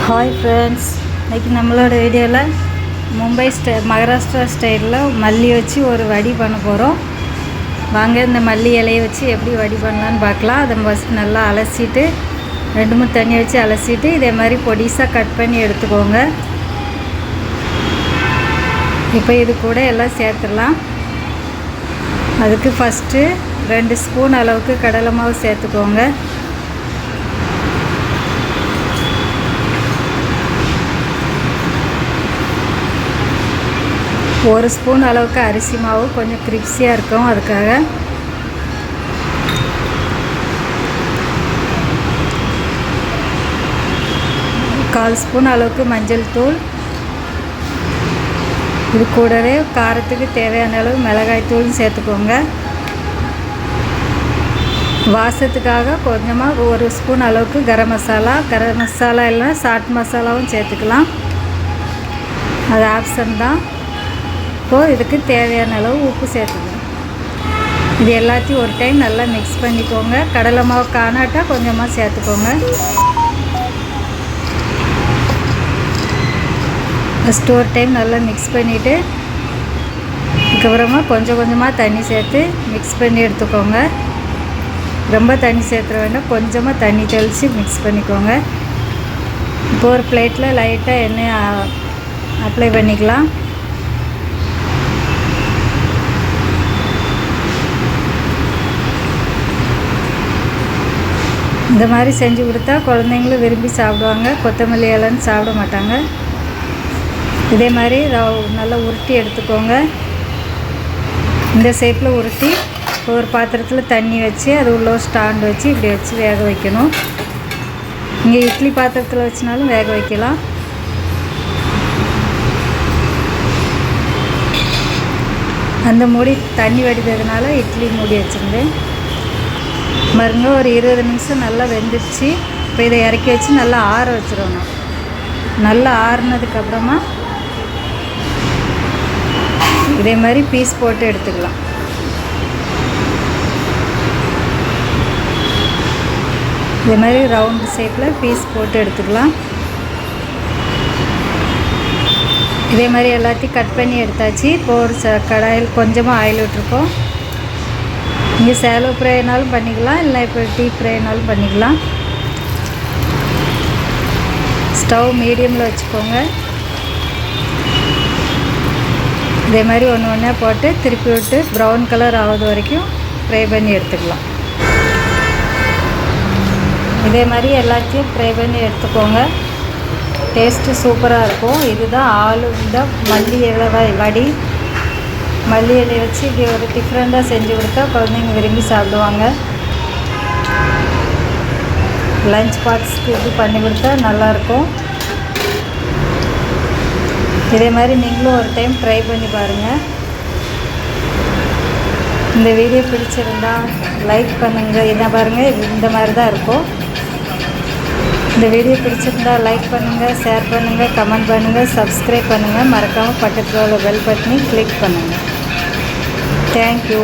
Hi friends, இன்றைக்கி நம்மளோட வீடியோவில் மும்பை மகாராஷ்டிரா ஸ்டைலில் மல்லி வச்சு ஒரு வடி பண்ண போகிறோம். வாங்க இந்த மல்லி இலையை வச்சு எப்படி வடி பண்ணலான்னு பார்க்கலாம். அதை ஃபஸ்ட் நல்லா அலசிட்டு 2-3 தண்ணி வச்சு அலசிட்டு இதே மாதிரி பொடிசாக கட் பண்ணி எடுத்துக்கோங்க. இப்போ இது கூட எல்லாம் சேர்த்துடலாம். அதுக்கு ஃபஸ்ட்டு 2 ஸ்பூன் அளவுக்கு கடலை மாவு சேர்த்துக்கோங்க. ஒரு ஸ்பூன் அளவுக்கு அரிசி மாவு, கொஞ்சம் கிரிப்ஸியாக இருக்கும் அதுக்காக. கால் ஸ்பூன் அளவுக்கு மஞ்சள் தூள். இது கூடவே காரத்துக்கு தேவையான அளவு மிளகாய் தூள் சேர்த்துக்கோங்க. வாசத்துக்காக கொஞ்சமாக 1 ஸ்பூன் அளவுக்கு கரம் மசாலா இல்லைன்னா சாட் மசாலாவும் சேர்த்துக்கலாம். அது ஆப்ஷன் தான். இப்போது இதுக்கு தேவையான அளவு உப்பு சேர்த்துக்கணும். இது எல்லாத்தையும் ஒரு டைம் நல்லா மிக்ஸ் பண்ணிக்கோங்க. கடலை மாவு காணாட்டா கொஞ்சமாக சேர்த்துக்கோங்க. ஃபஸ்ட்டு ஒரு டைம் நல்லா மிக்ஸ் பண்ணிவிட்டு அதுக்கப்புறமா கொஞ்சம் கொஞ்சமாக தண்ணி சேர்த்து மிக்ஸ் பண்ணி எடுத்துக்கோங்க. ரொம்ப தண்ணி சேர்த்துற வேண்டாம், கொஞ்சமாக தண்ணி தெளித்து மிக்ஸ் பண்ணிக்கோங்க. இப்போ ஒரு பிளேட்டில் லைட்டாக எண்ணெய் அப்ளை பண்ணிக்கலாம். இந்த மாதிரி செஞ்சு கொடுத்தா குழந்தைங்களும் விரும்பி சாப்பிடுவாங்க. கொத்தமல்லி இலைன்னு சாப்பிட மாட்டாங்க. இதே மாதிரி நல்லா உருட்டி எடுத்துக்கோங்க. இந்த ஷேப்பில் உருட்டி ஒரு பாத்திரத்தில் தண்ணி வச்சு அது உள்ள ஸ்டாண்டு வச்சு இப்படி வச்சு வேக வைக்கணும். இங்கே இட்லி பாத்திரத்தில் வச்சுனாலும் வேக வைக்கலாம். அந்த மூடி தண்ணி வடித்ததுனால இட்லி மூடி வச்சுருந்தேன். மறுங்க ஒரு 20 நிமிஷம் நல்லா வெந்துடுச்சு. இப்போ இதை இறக்கி வச்சு நல்லா ஆற வச்சிடணும். நல்லா ஆறுனதுக்கப்புறமா இதே மாதிரி பீஸ் போட்டு எடுத்துக்கலாம். இதே மாதிரி ரவுண்டு ஷேப்பில் பீஸ் போட்டு எடுத்துக்கலாம். இதே மாதிரி எல்லாத்தையும் கட் பண்ணி எடுத்தாச்சு. இப்போ ஒரு கடாயில் கொஞ்சமாக ஆயில் விட்டுருக்கோம். இங்கே சேலோ ஃப்ரைனாலும் பண்ணிக்கலாம், இல்லை இப்போ டீப் ஃப்ரைனாலும் பண்ணிக்கலாம். ஸ்டவ் மீடியமில் வச்சுக்கோங்க. இதே மாதிரி ஒன்று ஒன்றா போட்டு திருப்பி விட்டு ப்ரௌன் கலர் ஆகுது வரைக்கும் ஃப்ரை பண்ணி எடுத்துக்கலாம். இதே மாதிரி எல்லாத்தையும் ஃப்ரை பண்ணி எடுத்துக்கோங்க. டேஸ்ட்டு சூப்பராக இருக்கும். இதுதான் இந்த மல்லி இலை வடி. மல்லி இலையை வச்சு இப்படி ஒரு டிஃப்ரெண்ட்டாக செஞ்சு கொடுத்தா குழந்தைங்க விரும்பி சாப்பிடுவாங்க. லஞ்ச் பாக்ஸ்க்கு இப்படி பண்ணி கொடுத்தா நல்லாயிருக்கும். இதே மாதிரி நீங்களும் ஒரு டைம் ட்ரை பண்ணி பாருங்கள். இந்த வீடியோ பிடிச்சிருந்தா லைக் பண்ணுங்கள். என்ன பாருங்கள், இந்த மாதிரி தான் இருக்கும். இந்த வீடியோ பிடிச்சிருந்தா லைக் பண்ணுங்கள், ஷேர் பண்ணுங்கள், கமெண்ட் பண்ணுங்கள், சப்ஸ்கிரைப் பண்ணுங்கள். மறக்காமல் பக்கத்தில் உள்ள பெல் பட்டனை கிளிக் பண்ணுங்கள். Thank you.